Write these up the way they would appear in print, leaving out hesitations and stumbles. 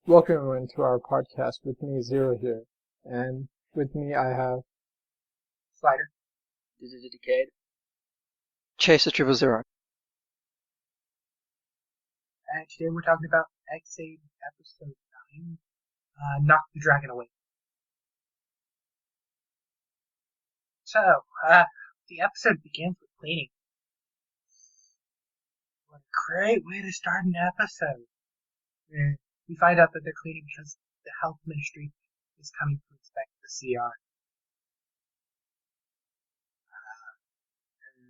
Welcome everyone to our podcast with me, Zero here. And with me I have Slider. Decade. Chaser 000. And today we're talking about Ex-Aid episode 9, Knock the Dragon Away. So, the episode begins with cleaning. What a great way to start an episode. We find out that they're cleaning because the health ministry is coming to inspect the CR.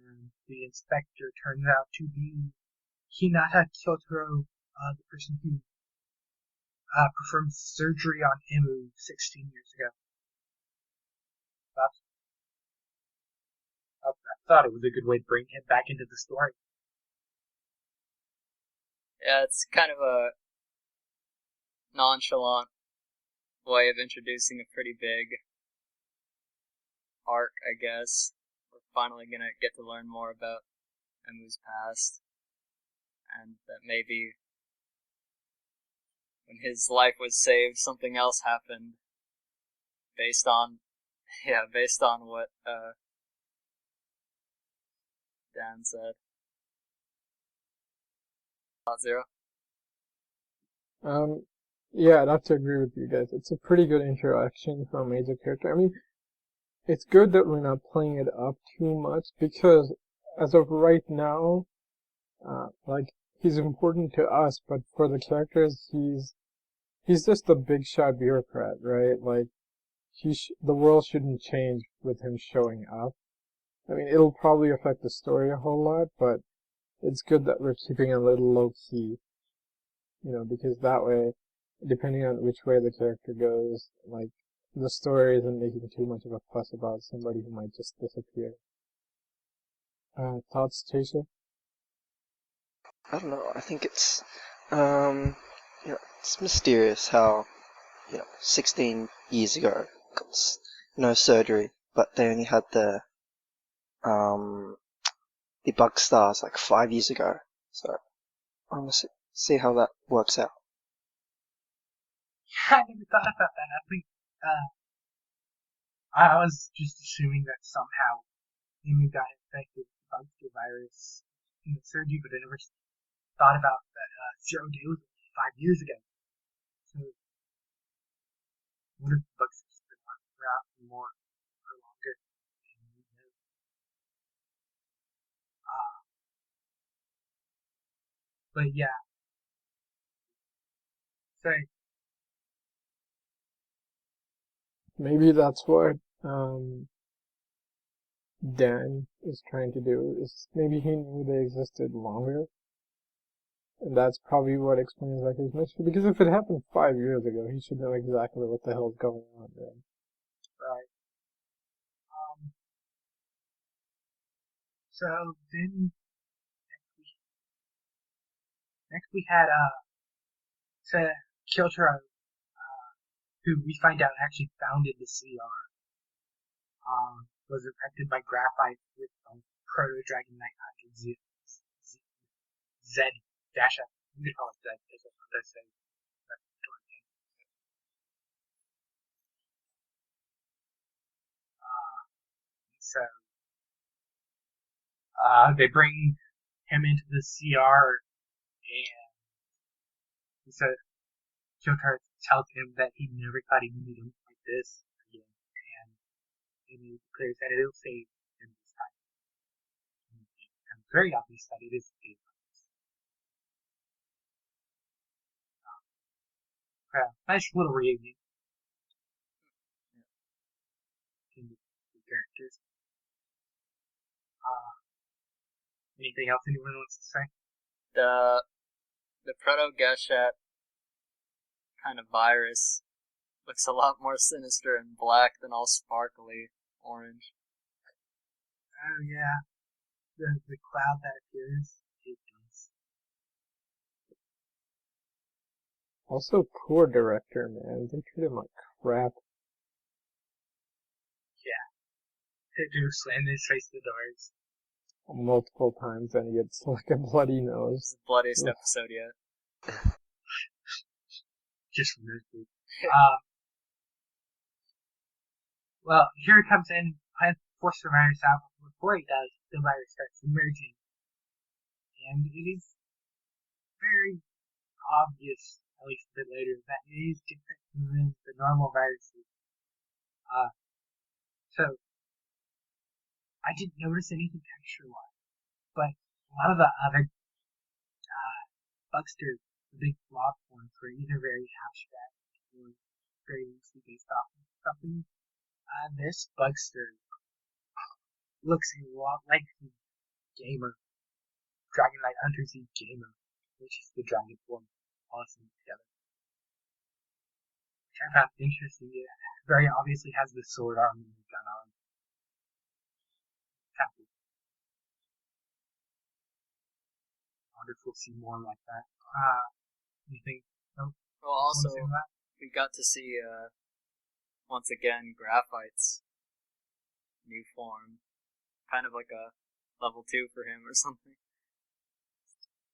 And the inspector turns out to be Hinata Kyotaro, the person who performed surgery on Imu 16 years ago. I thought it was a good way to bring him back into the story. Yeah, it's kind of a nonchalant way of introducing a pretty big arc, I guess. We're finally gonna get to learn more about Emu's past, and that maybe when his life was saved, something else happened based on what Dan said. Zero. Yeah, I'd have to agree with you guys. It's a pretty good introduction for a major character. I mean, it's good that we're not playing it up too much because as of right now, he's important to us, but for the characters, he's just a big shot bureaucrat, right? Like, the world shouldn't change with him showing up. I mean, it'll probably affect the story a whole lot, but it's good that we're keeping it a little low-key, because that way, depending on which way the character goes, like, the story isn't making too much of a fuss about somebody who might just disappear. Thoughts, Chaser? I don't know. I think it's it's mysterious how 16 years ago, got no surgery, but they only had the bug stars like 5 years ago. So I want to see how that works out. I never thought about that. I think I was just assuming that somehow Imu got infected with the bug virus in the surgery, but I never thought about that 0 day was 5 years ago. So, what if the bugs have been around for more or longer? But yeah. So, Maybe that's what Dan is trying to do, is maybe he knew they existed longer. And that's probably what explains like his mystery. Because if it happened 5 years ago, he should know exactly what the hell's going on there. right. So then next we had Kyotaro, who we find out actually founded the CR. Was affected by graphite with Proto Dragon 900 Z dash F. I'm gonna call it Z because that's what they say. So they bring him into the CR, and he said Kyotaro tells him that he never thought he'd meet him like this again, and he declares that it'll save him this time. And it's very obvious that it is saved. Nice little reunion between the characters. Anything else anyone wants to say? The proto-Geshet kind of virus looks a lot more sinister and black than all sparkly orange. Oh yeah, the cloud that appears. It does. Also, poor director, man. They treat him like crap. Yeah, they do slam his face to the doors. Multiple times, and he gets like a bloody This nose. is the bloodiest episode yet. just from those two. Well, here it comes in, plans to force the virus out, but before he does, the virus starts emerging. And it is very obvious, at least a bit later, that it is different than the normal viruses. So, I didn't notice anything texture-wise, but a lot of the other bugsters, the big blob forms, were either very abstract or very loosely based off of something. This bugster looks a lot like the gamer, Dragon Knight Hunter Z gamer, which is the dragon form, all seen together. Which I found interesting. It very obviously has the sword arm and the gun arm. I wonder if we'll see more like that. Anything? Nope. Well, also, we got to see, once again, Graphite's new form. Kind of like a level 2 for him or something.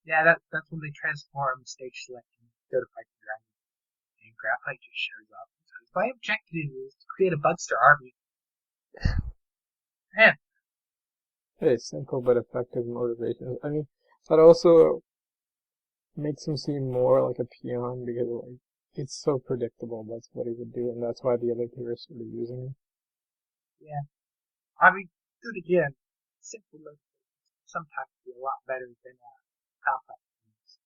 Yeah, that's when they transform, stage select, and go to fight the dragon. And Graphite just shows up and says, my objective is to create a bugster army. Man. Hey, simple but effective motivation. I mean, that also makes him seem more like a peon because like it's so predictable that's what he would do, and that's why the other two are sort of using him. Yeah. I mean, good again. Simple motivations sometimes be a lot better than complex ones.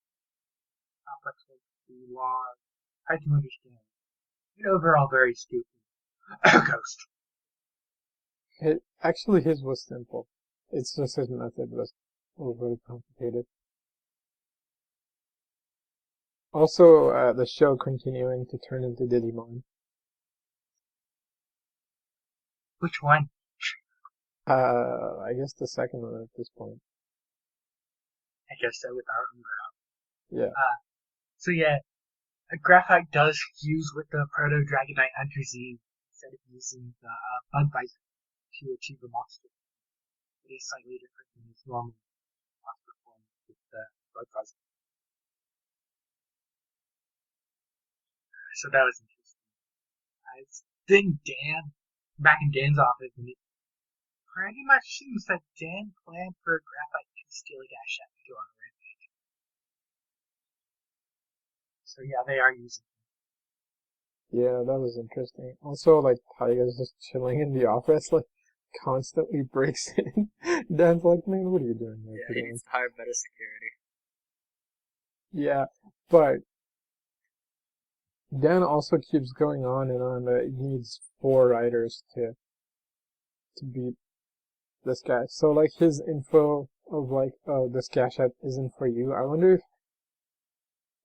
Complex ones can be long, hard to understand, and overall very stupid. Ghost. Actually, his was simple. It's just his method was overly complicated. Also, the show continuing to turn into Digimon. Which one? I guess the second one at this point. I guess so, with our armor out. Yeah. So yeah, Graphite does fuse with the Proto Dragon Knight Hunter Z instead of using the Bug Bite to achieve a monster. It is slightly different than his normal monster form with the Bug Bite. So that was interesting. Then Dan, back in Dan's office, and it pretty much seems that Dan planned for Graphite to steal a gas shot to go on a rampage. So yeah, they are using him. Yeah, that was interesting. Also, like, Taiga's just chilling in the office, like, constantly breaks in. Dan's like, man, what are you doing there? Yeah, he needs to hire better security. Yeah, but Dan also keeps going on and on that he needs 4 riders to beat this guy. So, like, his info of, like, oh, this gas shot isn't for you. I wonder if,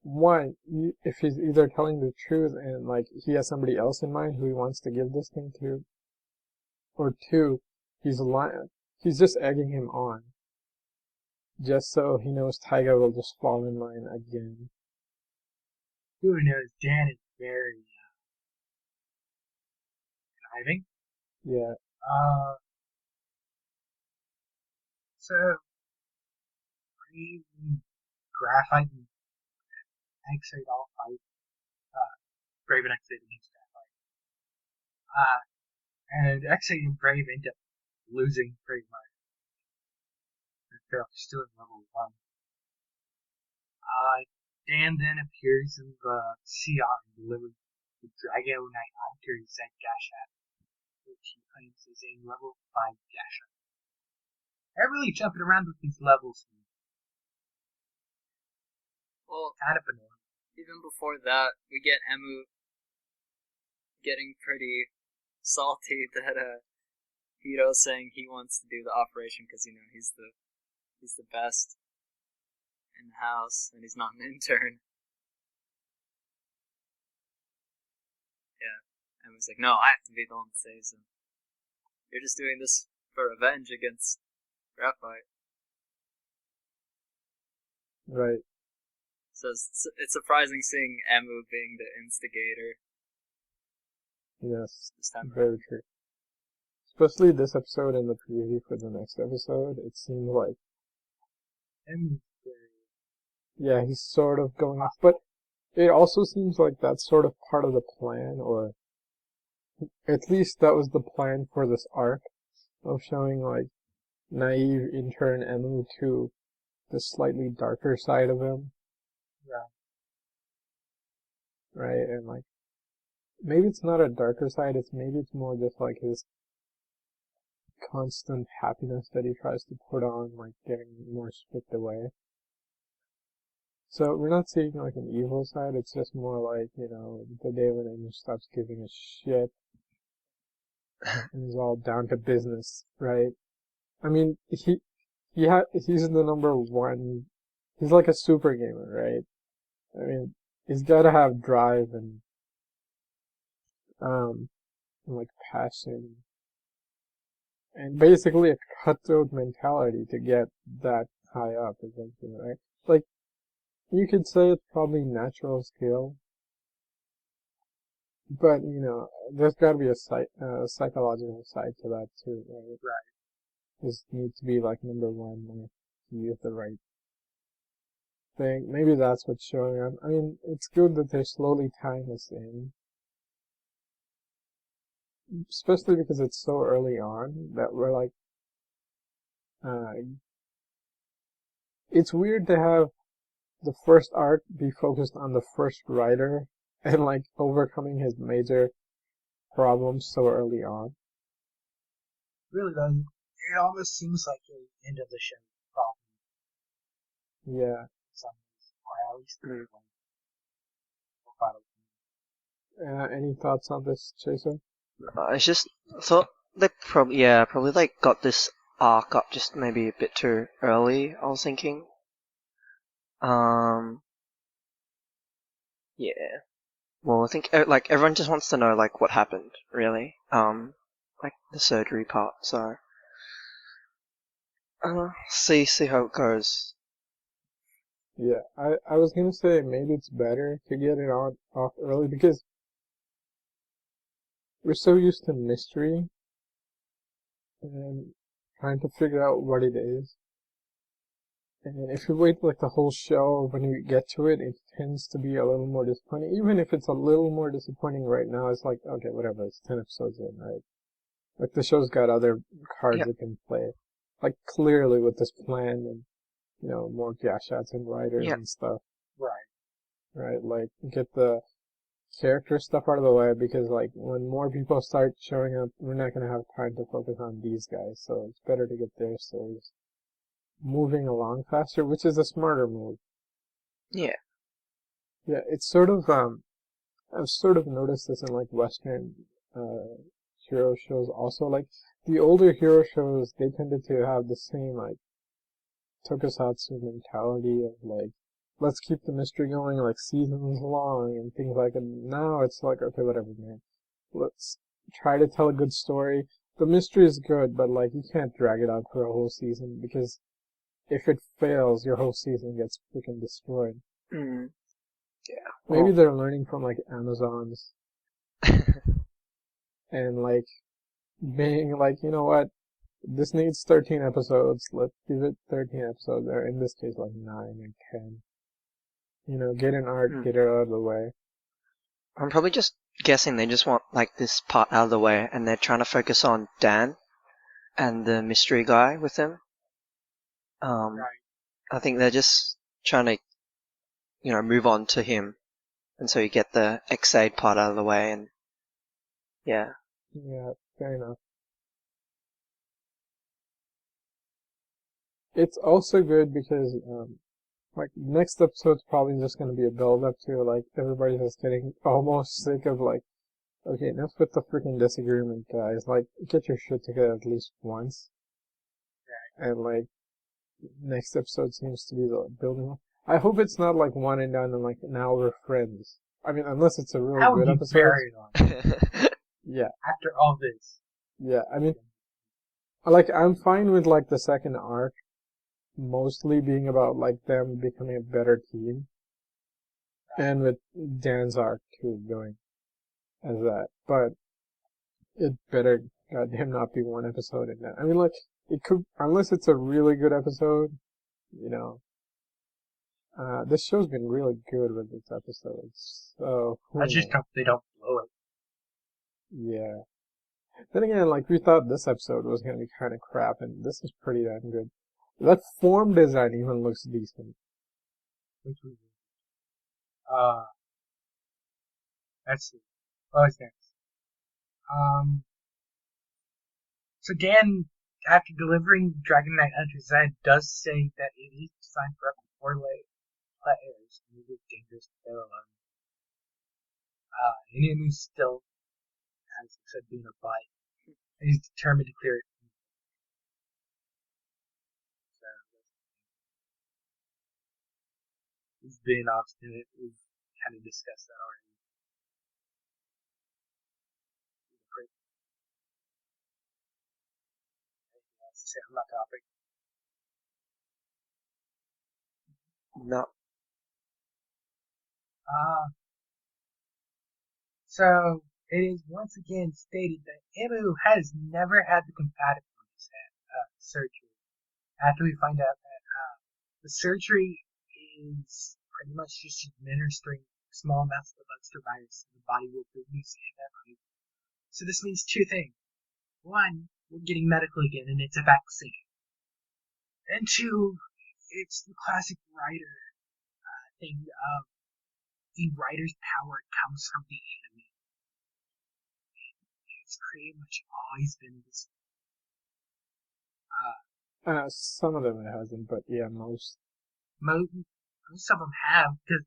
one, if he's either telling the truth and, like, he has somebody else in mind who he wants to give this thing to, or 2, he's lying. He's just egging him on, just so he knows Taiga will just fall in line again. Who knows? Dan is very conniving. Yeah. So Graphite and Ex-Aid all fight. Brave and Ex-Aid against Graphite. And Ex-Aid and Brave end up losing pretty much. They're still in level 1. Dan then appears in the CR and delivers the Dragon Knight Hunter Z Gashat, which he claims is a level 5 Gashat. They're really jumping around with these levels. Well, kind of annoying. Even before that, we get Emu getting pretty salty that Hito's saying he wants to do the operation because he's the best in the house and he's not an intern. Yeah, Emu's like, no, I have to be the one that saves him. You're just doing this for revenge against Graphite. Right. So it's surprising seeing Emu being the instigator. Yes, this time very around. true. Especially this episode and the preview for the next episode, it seems like Emu's yeah, he's sort of going off, but it also seems like that's sort of part of the plan, or at least that was the plan for this arc of showing like naive intern Emu to the slightly darker side of him, Yeah. right? And like maybe it's not a darker side, maybe it's more just like his constant happiness that he tries to put on, like getting more stripped away. So we're not seeing like an evil side, it's just more like, the day when Emu stops giving a shit and is all down to business, right? I mean, he's the number one, he's like a super gamer, right? I mean, he's gotta have drive and like passion and basically a cutthroat mentality to get that high up eventually, right? Like, you could say it's probably natural skill, but there's gotta be a psychological side to that too, right? Right. Just need to be like number one, or to use the right thing. Maybe that's what's showing up. I mean, it's good that they're slowly tying us in, especially because it's so early on that we're like, it's weird to have the first arc be focused on the first writer and like overcoming his major problems so early on. Really does. It almost seems like the end of the show problem. Yeah. Some or at least three of them. Any thoughts on this, Jason? It's just I thought they probably like got this arc up just maybe a bit too early. I was thinking. Yeah. Well, I think like everyone just wants to know like what happened, really. Like the surgery part. So, see how it goes. Yeah, I was gonna say maybe it's better to get it off early because we're so used to mystery and trying to figure out what it is. And if you wait like the whole show, when you get to it, it tends to be a little more disappointing. Even if it's a little more disappointing right now, it's like, okay, whatever, it's 10 episodes in, right? Like the show's got other cards Yep. it can play. Like clearly with this plan and, more gas shots and writers Yep. and stuff. Right. Right? Like get the character stuff out of the way because like when more people start showing up, we're not gonna have time to focus on these guys. So it's better to get their stories moving along faster, which is a smarter move. Yeah. Yeah, it's sort of I've sort of noticed this in like Western hero shows also. Like the older hero shows, they tended to have the same like tokusatsu mentality of like, let's keep the mystery going like seasons long and things like that. Now it's like, okay, whatever, man. Let's try to tell a good story. The mystery is good, but like you can't drag it out for a whole season because if it fails, your whole season gets freaking destroyed. Mm. Yeah. Maybe they're learning from like Amazon's and like being like, you know what, this needs 13 episodes. Let's give it 13 episodes, or in this case, like 9 or 10. Get an arc, get it out of the way. I'm probably just guessing they just want like this part out of the way, and they're trying to focus on Dan and the mystery guy with him. Right. I think they're just trying to, move on to him, and so you get the Ex-Aid part out of the way, and yeah. Yeah, fair enough. It's also good because, like, next episode's probably just going to be a build-up to, like, everybody's just getting almost sick of, like, okay, enough with the freaking disagreement, guys. Like, get your shit together at least once. Right. And, like, next episode seems to be the building up. I hope it's not, like, one and done and, like, now we're friends. I mean, unless it's a really How would good you episode. bury it on? Yeah. After all this. Yeah, I mean, like, I'm fine with, like, the second arc mostly being about, like, them becoming a better team. And with Dan's arc, too, going as that. But it better goddamn not be one episode in that. I mean, like, it could, unless it's a really good episode, This show's been really good with its episodes, so who I just knows? hope they don't blow it. Yeah. Then again, like, we thought this episode was gonna be kind of crap, and this is pretty damn good. That form design even looks decent. Which was, let's see. What was next? So Dan, after delivering Dragon Knight Hunter's Ed, does say that it is designed for up to 4 players, and it is dangerous to fail alone. And Emu still, as I said, being a butt, and he's determined to clear it. So, he's being obstinate. We've kind of discussed that already. Great. Anything else to say on that topic? No. So it is once again stated that Emu has never had the compatibility surgery. After we find out that the surgery is pretty much just administering small amounts of the Buster virus, and the body will produce antibodies. So this means 2 things. 1, we're getting medical again, and it's a vaccine. And 2, it's the classic writer thing of the writer's power comes from the enemy. It's pretty much always been this. Some of them it hasn't, but yeah, most. Most of them have, because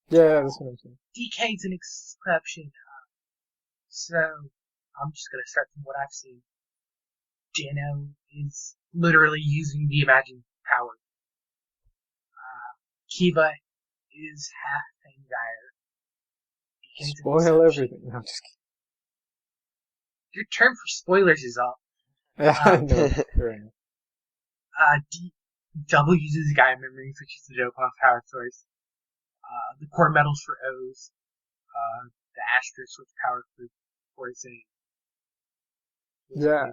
Yeah, that's what I'm saying. DK's an exception. So I'm just gonna start from what I've seen. Dano is literally using the imagined power. Kiva is half Fangire. Spoil everything. No, I'm just Your term for spoilers is off. kidding. I know. Fair enough. Double uses Gaia memories, which is the Dokkan's power source. The core metals for O's. The Asterisk, which power for Zane. Yeah,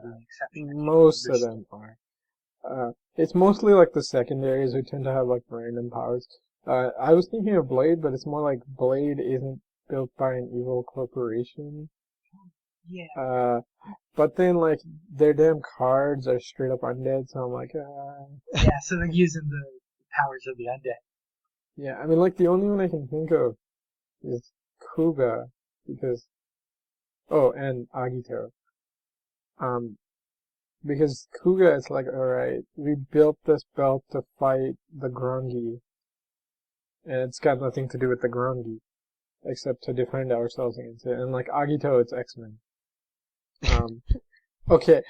most of them are. It's mostly like the secondaries who tend to have like random powers. I was thinking of Blade, but it's more like Blade isn't built by an evil corporation. Yeah. But then like their damn cards are straight up undead, so I'm like, Yeah, so they're using the powers of the undead. Yeah, I mean like the only one I can think of is Kuga, because and Agito. Because Kuga is like, alright, we built this belt to fight the Grungy, and it's got nothing to do with the Grungy, except to defend ourselves against it. And like Agito, it's X-Men. Okay,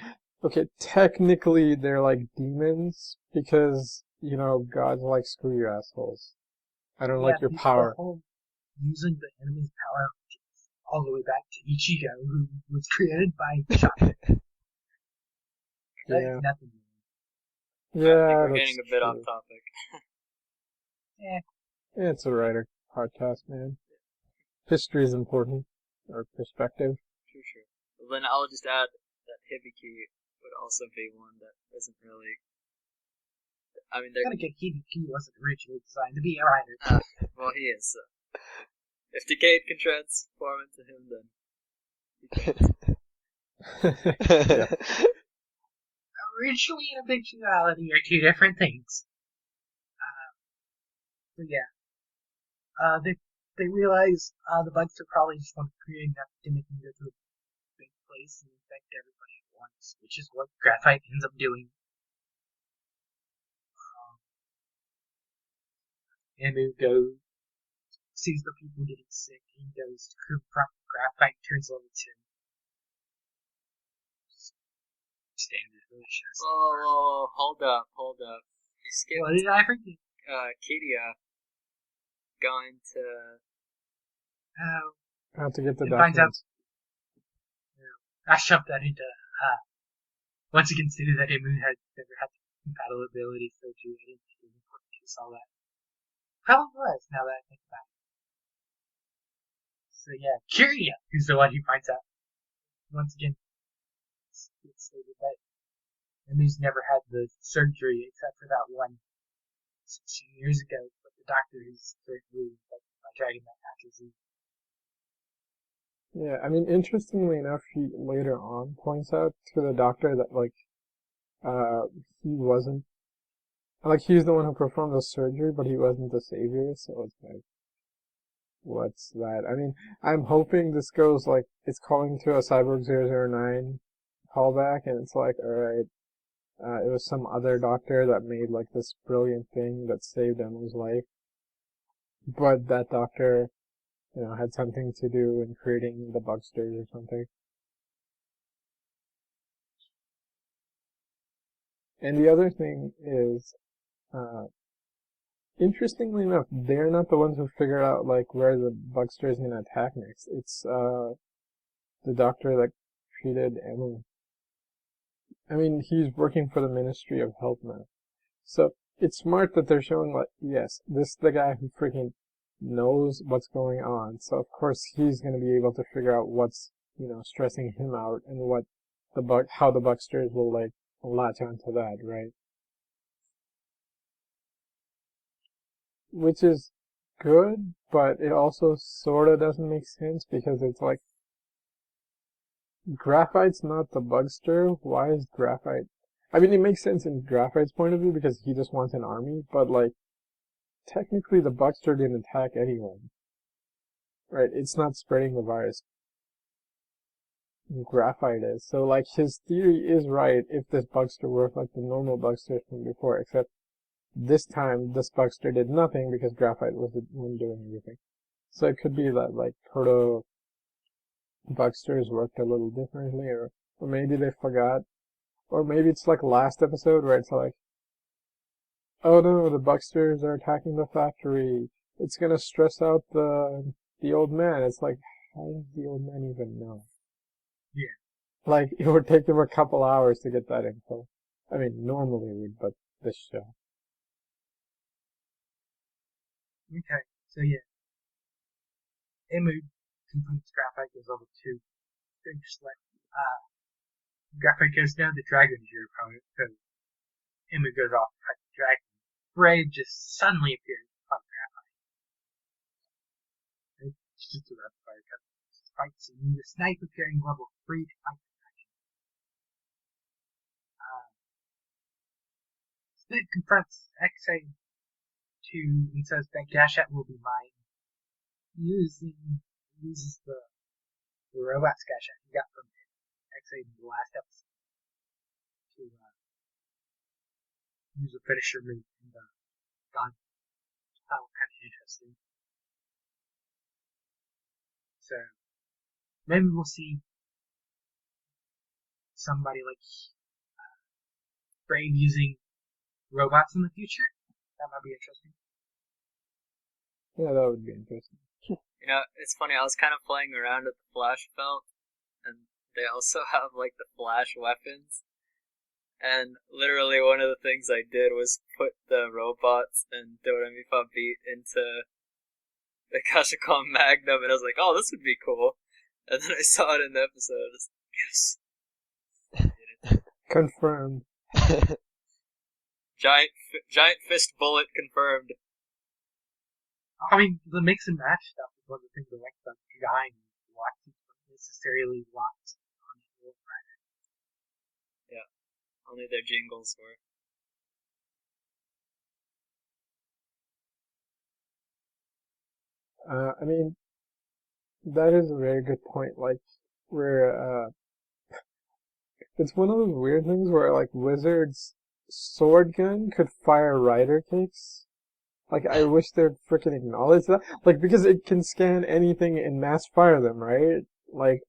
technically they're like demons, because, you know, God's like, screw you assholes. I don't like your power. The whole using the enemy's power all the way back to Ichigo, who was created by Shaka. Yeah. Nothing. I think Yeah, we're that's getting a bit true. off topic. It's a writer podcast, man. History is important, or perspective. True. Well, then I'll just add that Hibiki would also be one that isn't really. I mean, they're Gotta get Hibiki wasn't originally designed to be a writer. well, he is. So. If Decade can transform into him, then he can. Yeah. Originally and eventuality are 2 different things. So yeah. They realize the bugs are probably just want to create an epidemic and go to a big place and infect everybody at once, which is what Graphite ends up doing. Emu goes, sees the people getting sick, and goes to confront Graphite, turns level 2. Standard really shows. Whoa, hold up. You skipped What did I forget? Kiria going to. How to get the finds out. documents. I shoved that into. Once again, stated that Emu had never had compatibility surgery. I didn't think it was important to saw that. Probably was, now that I think about it. So yeah, Kiria is the one who finds out. Once again, it's stated that Emu's never had the surgery except for that one 16 years ago, but the doctor who's surgically infected by Dragon that catches him. Yeah, I mean, interestingly enough, he later on points out to the doctor that, like, he wasn't, like, he's the one who performed the surgery, but he wasn't the savior, so it's like, what's that? I mean, I'm hoping this goes, like, it's calling to a Cyborg 009 callback, and it's like, alright, it was some other doctor that made, like, this brilliant thing that saved Emma's life, but that doctor, had something to do in creating the Bugsters or something. And the other thing is, interestingly enough, they're not the ones who figured out, like, where the Bugster is gonna attack next. It's, the doctor that treated Emma. I mean, he's working for the Ministry of Health now. So, it's smart that they're showing, like, yes, this is the guy who freaking knows what's going on. So, of course, he's gonna be able to figure out what's, stressing him out and how the Bugsters will, like, latch onto that, right? Which is good, but it also sorta doesn't make sense because it's like, Graphite's not the Bugster. Why is Graphite? I mean, it makes sense in Graphite's point of view because he just wants an army, but like, technically the Bugster didn't attack anyone. Right? It's not spreading the virus. Graphite is. So like, his theory is right if this Bugster worked like the normal Bugsters from before, except this time this Bugster did nothing because Graphite was the one doing everything. So it could be that like proto Bugsters worked a little differently, or maybe they forgot, or maybe it's like last episode where it's like, oh no, the Bugsters are attacking the factory. It's gonna stress out the old man. It's like, how does the old man even know? Yeah. Like, it would take them a couple hours to get that info. I mean, normally it would, but this show. Okay, so yeah. Emu confronts Graphite goes level 2. Then just let Graphite goes, no, the dragon is your opponent, so Emu goes off to fight the dragon. Brave just suddenly appears to fight Graphite. It's just a rapid fire cut. Fight scene. The sniper appearing level 3 to fight the dragon. Split confronts Ex-Aid and says that Gashat will be mine. Uses the robot Gashat he got from Ex-Aid in the last episode to use a finisher move in the gun. That was kind of interesting. So maybe we'll see somebody like Brave using robots in the future. That might be interesting. Yeah, that would be interesting. It's funny, I was kind of playing around with the Flash belt, and they also have, like, the Flash weapons. And literally one of the things I did was put the robots and Doremifa beat into the Kashikon Magnum, and I was like, oh, this would be cool. And then I saw it in the episode, I was like, yes. I did it. Confirmed. Giant fist bullet confirmed. I mean, the mix and match stuff is one of the things I like about the design. Watching necessarily locked on the Wolf Rider. Yeah, only their jingles were. I mean, that is a very good point. Like, where it's one of those weird things where like Wizard's sword gun could fire rider kicks. Like, I wish they'd freaking acknowledge that. Like, because it can scan anything and mass fire them, right? Like,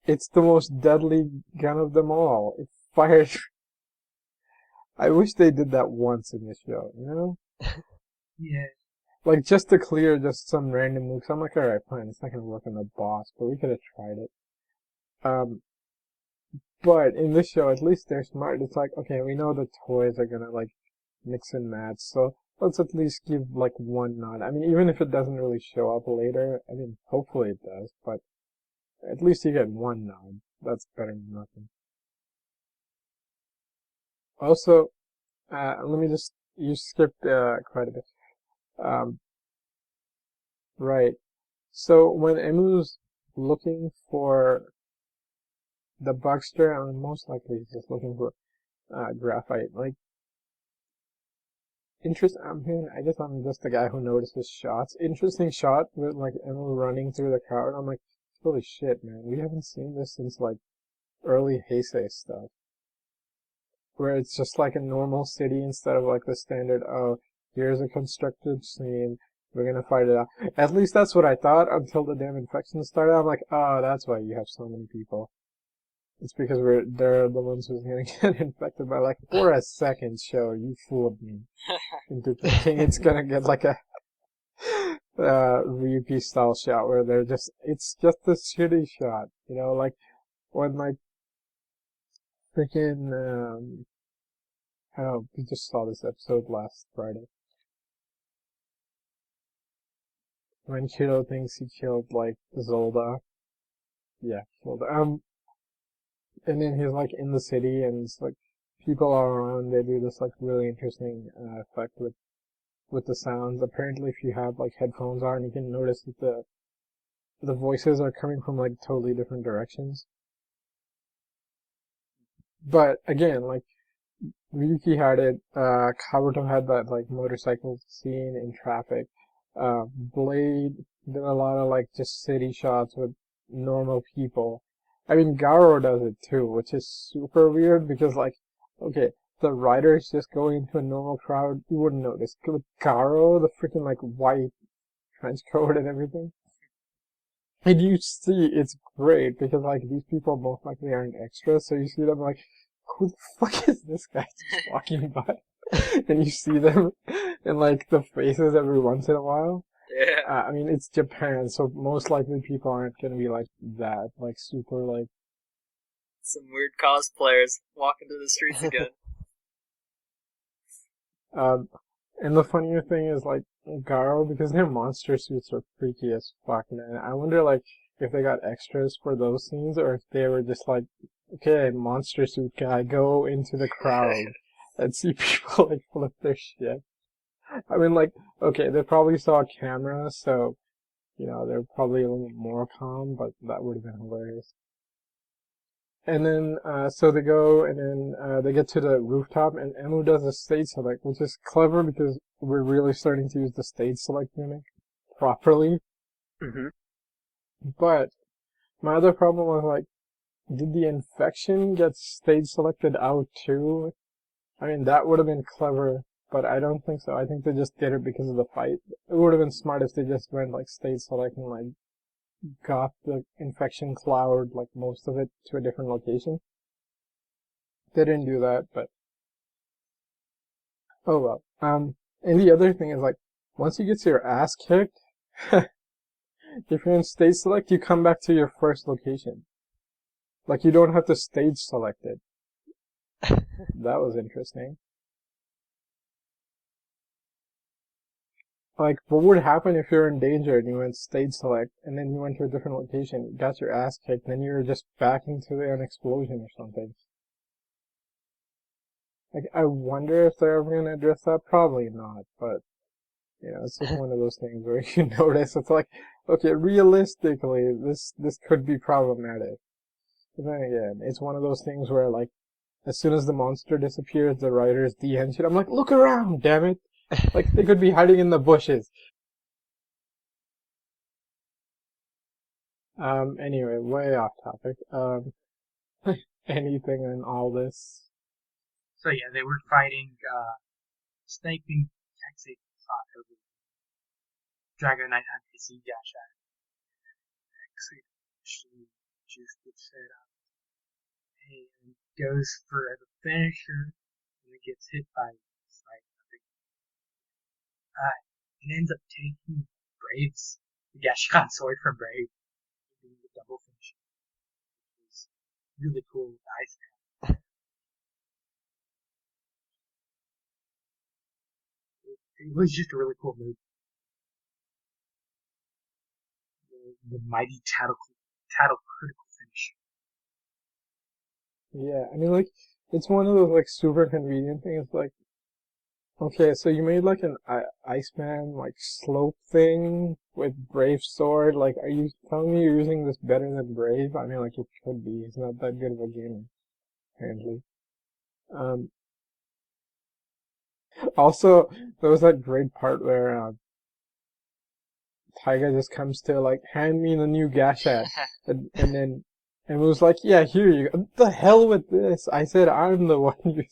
it's the most deadly gun of them all. It fires. I wish they did that once in the show, you know? Yeah. Like, just to clear just some random moves. I'm like, alright, fine, it's not gonna work on the boss, but we could have tried it. But in this show, at least they're smart. It's like, okay, we know the toys are gonna, like, mix and match, so let's at least give, like, one nod. I mean, even if it doesn't really show up later, I mean, hopefully it does, but at least you get one nod. That's better than nothing. Also, let me just, you skipped, quite a bit. Um, right. So when Emu's looking for the Buckster, I mean, most likely he's just looking for graphite. Like, I mean, I guess I'm just the guy who notices shots. Interesting shot with like Emu running through the crowd. I'm like, holy shit, man. We haven't seen this since like early Heisei stuff, where it's just like a normal city instead of like the standard, oh, here's a constructed scene, we're gonna fight it out. At least that's what I thought until the damn infection started. I'm like, oh, that's why you have so many people. It's because they're the ones who's gonna get infected by, like, for a second show, you fooled me into thinking it's gonna get like a Ryuki style shot where it's just a shitty shot, you know, like when like freaking oh, we just saw this episode last Friday. When Kiddo thinks he killed, like, Zolda. Yeah, Zolda. And then he's, like, in the city, and it's, like, people are around, they do this, like, really interesting, effect with the sounds. Apparently, if you have, like, headphones on, you can notice that the voices are coming from, like, totally different directions. But, again, like, Ryuki had it, Kabuto had that, like, motorcycle scene in traffic. Blade did a lot of, like, just city shots with normal people. I mean, Garo does it too, which is super weird because, like, okay, the riders just go into a normal crowd, you wouldn't notice. With Garo, the freaking, like, white trench coat and everything. And you see, it's great because, like, these people most likely aren't extras, so you see them like, who the fuck is this guy just walking by? And you see them in, like, the faces every once in a while. Yeah. I mean, it's Japan, so most likely people aren't gonna be like that, like, super, like... Some weird cosplayers walking through the streets again. And the funnier thing is, like, Garo, because their monster suits are freaky as fuck, man. I wonder, like, if they got extras for those scenes, or if they were just like, okay, monster suit guy, go into the crowd and see people, like, flip their shit. I mean, like, okay, they probably saw a camera, so, you know, they're probably a little more calm, but that would have been hilarious. And then, so they go, and then, they get to the rooftop, and Emu does a stage select, which is clever because we're really starting to use the stage select gimmick properly. Mm-hmm. But, my other problem was, like, did the infection get stage selected out too? I mean, that would have been clever, but I don't think so. I think they just did it because of the fight. It would have been smart if they just went, like, stage select and, like, got the infection cloud, like, most of it to a different location. They didn't do that, but oh well. And the other thing is, like, once you get your ass kicked, if you're in stage select, you come back to your first location. Like, you don't have to stage select it. That was interesting. Like, what would happen if you're in danger and you went stage select, and then you went to a different location, you got your ass kicked, and then you're just back into an explosion or something? Like, I wonder if they're ever gonna address that. Probably not, but, you know, it's just one of those things where you notice, it's like, okay, realistically, this could be problematic. But then again, it's one of those things where, like, as soon as the monster disappears, the writers de-end shit. I'm like, look around, damn it! Like, they could be hiding in the bushes. Anyway, way off topic. Anything in all this? So yeah, they were fighting, sniping Ex-Aid over Dragon Knight had to see Dash at Ex-Aid just gets set up and goes for the finisher and it gets hit by Snipe. And ends up taking Brave's the Gashikan sword from Brave, doing the double finish, which was really cool with Ice Man. It was just a really cool move. The mighty tattle critical finish. Yeah, I mean, like, it's one of those, like, super convenient things, like, Okay, so you made like an Iceman like slope thing with Brave sword. Like, are you telling me you're using this better than Brave? I mean, like it could be. He's not that good of a gamer, apparently. Um, Also, there was that great part where Taiga just comes to like hand me the new Gashat, and then and was like, yeah, here you go. The hell with this! I said I'm the one who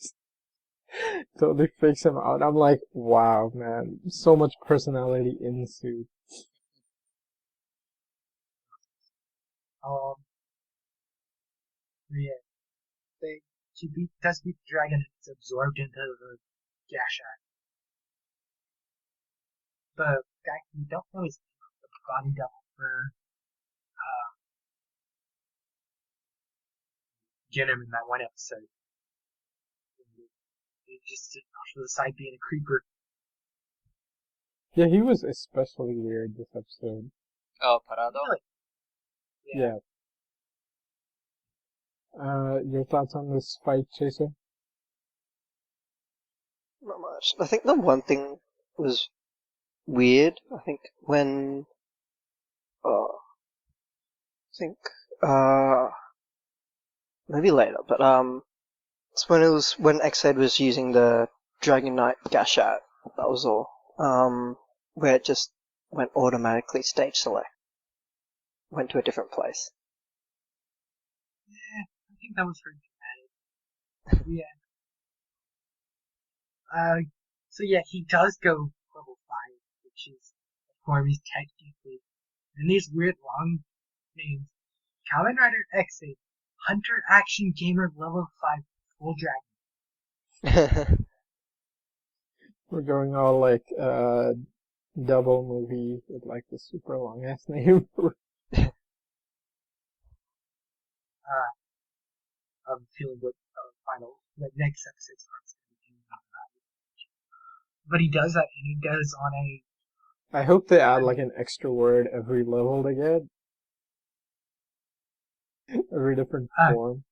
totally fakes him out. I'm like, wow, man, so much personality in suit. Um, yeah, she does beat the dragon and it's absorbed into the Gashat. The guy we don't know his name, the body double for Genim in that one episode. He just sitting off to the side being a creeper. Yeah, he was especially weird this episode. Oh, Parado? Really? Yeah. Your thoughts on this fight, Chaser? Not much. I think the one thing was weird. I think when, I think, uh, maybe later, but it's when when Ex-Aid was using the Dragon Knight Gashat. That was all. Where it just went automatically stage select. Went to a different place. Yeah, I think that was very dramatic. Yeah. So yeah, he does go level 5, which is the form he's technically. And these weird long names. Kamen Rider Ex-Aid, Hunter Action Gamer level 5, Full Dragon. We're going all like double movie with like the super long ass name. I'm feeling what the next episode's going to be about that. But he does that, and he does on a. I hope they add like an extra word every level they get. Every different form.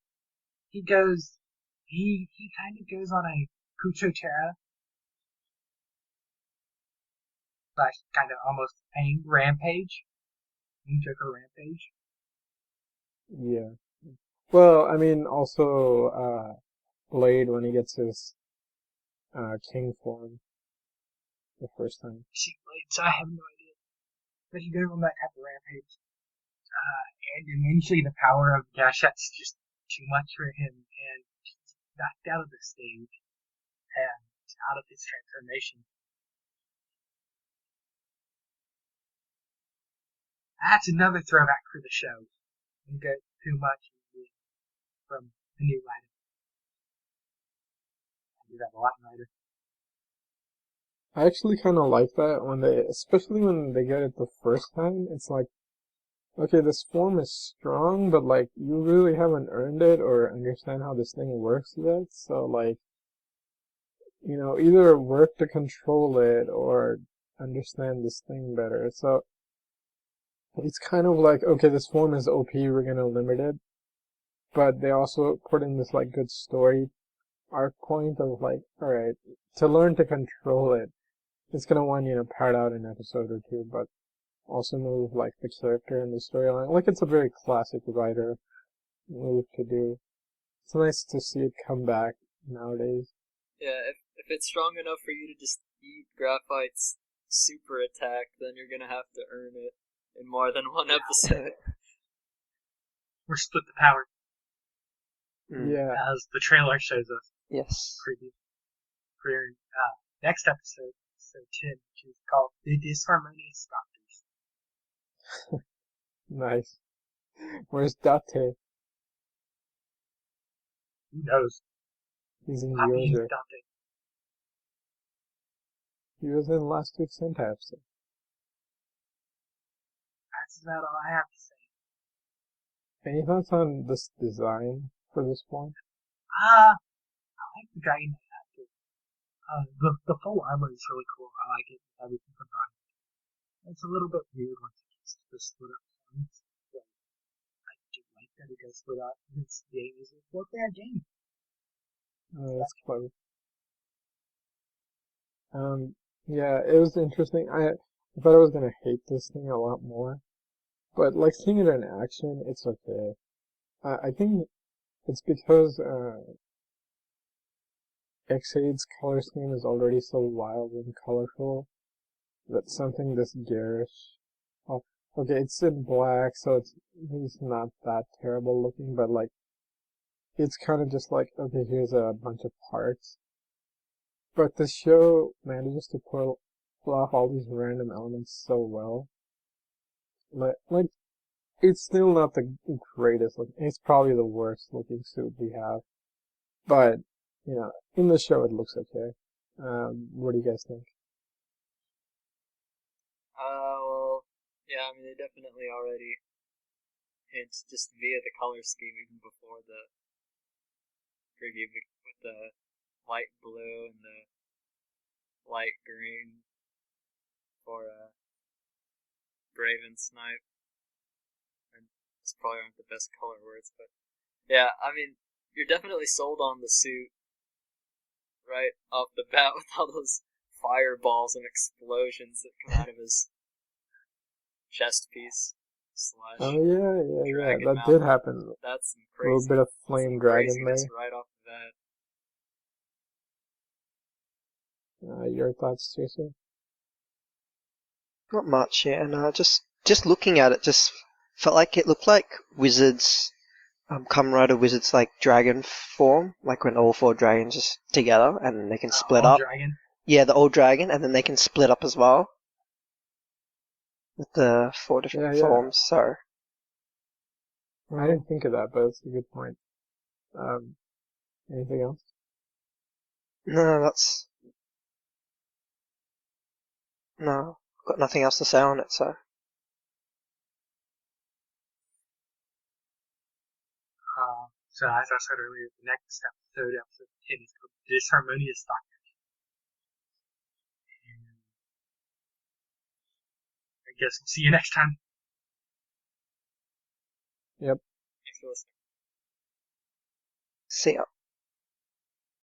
He goes. He kind of goes on a Pucho Terra slash kind of almost Pain Rampage. Pain Joker Rampage. Yeah. Well, I mean, also Blade when he gets his king form the first time. See Blade, so I have no idea. But he goes on that type of rampage. And eventually the power of Gashet's just too much for him, and he's knocked out of the stage and out of his transformation. That's another throwback for the show. You get too much from the new Rider. I do that a lot in Rider. I actually kind of like that when especially when they get it the first time. It's like, okay, this form is strong, but like you really haven't earned it or understand how this thing works yet. So like, either work to control it or understand this thing better. So it's kind of like, okay, this form is OP, we're gonna limit it. But they also put in this like good story arc point of like, alright, to learn to control it, it's gonna want you to pad out an episode or two, but also move like the character and the storyline. Like it's a very classic writer move to do. It's nice to see it come back nowadays. Yeah, if it's strong enough for you to just eat Graphite's super attack, then you're gonna have to earn it in more than one episode. Or split the power. Yeah. As the trailer shows us. Yes. For next episode, episode 10, which is called The Disharmonious Doctors. Nice. Where's Date? Who knows? He's in Happy Yoga. Dante. He was in last week's Santa episode. That's about all I have to say. Any thoughts on this design for this one? I like the Dragon Knight actor. The full armor is really cool. I like it. Everything combined. It's a little bit weird once it gets to the split up points, but I do like that it does split up. This game is a 4-player game. That's clever. Yeah, it was interesting. I thought I was gonna hate this thing a lot more, but like seeing it in action, it's okay. I think it's because Ex-Aid's color scheme is already so wild and colorful that something this garish. Oh, okay, it's in black, so he's not that terrible looking, but like it's kind of just like, okay, here's a bunch of parts. But the show manages to pull off all these random elements so well. Like it's still not the greatest looking. It's probably the worst looking suit we have. But in the show it looks okay. What do you guys think? Well, yeah, I mean, they definitely already hint just via the color scheme even before the preview with the light blue and the light green for Brave and Snipe. And those probably aren't the best color words, but yeah, I mean, you're definitely sold on the suit right off the bat with all those fireballs and explosions that come out of his chest piece Oh slash yeah. dragon That mouth. did happen. That's some A little bit of flame dragon craziness there. right off the bat. Your thoughts, Jason? Not much, yeah. And just looking at it, just felt like it looked like Wizards, Kamen Rider Wizards like dragon form, like when all four dragons just together and they can split All up. dragon. Yeah, the old dragon, and then they can split up as well with the four different Yeah. forms. So I didn't think of that, but it's a good point. Anything else? no, got nothing else to say on it. So So as I said earlier, the next episode 10, is called Disharmonious Doctor. And I guess we'll see you next time. Yep. Thanks for listening. see ya.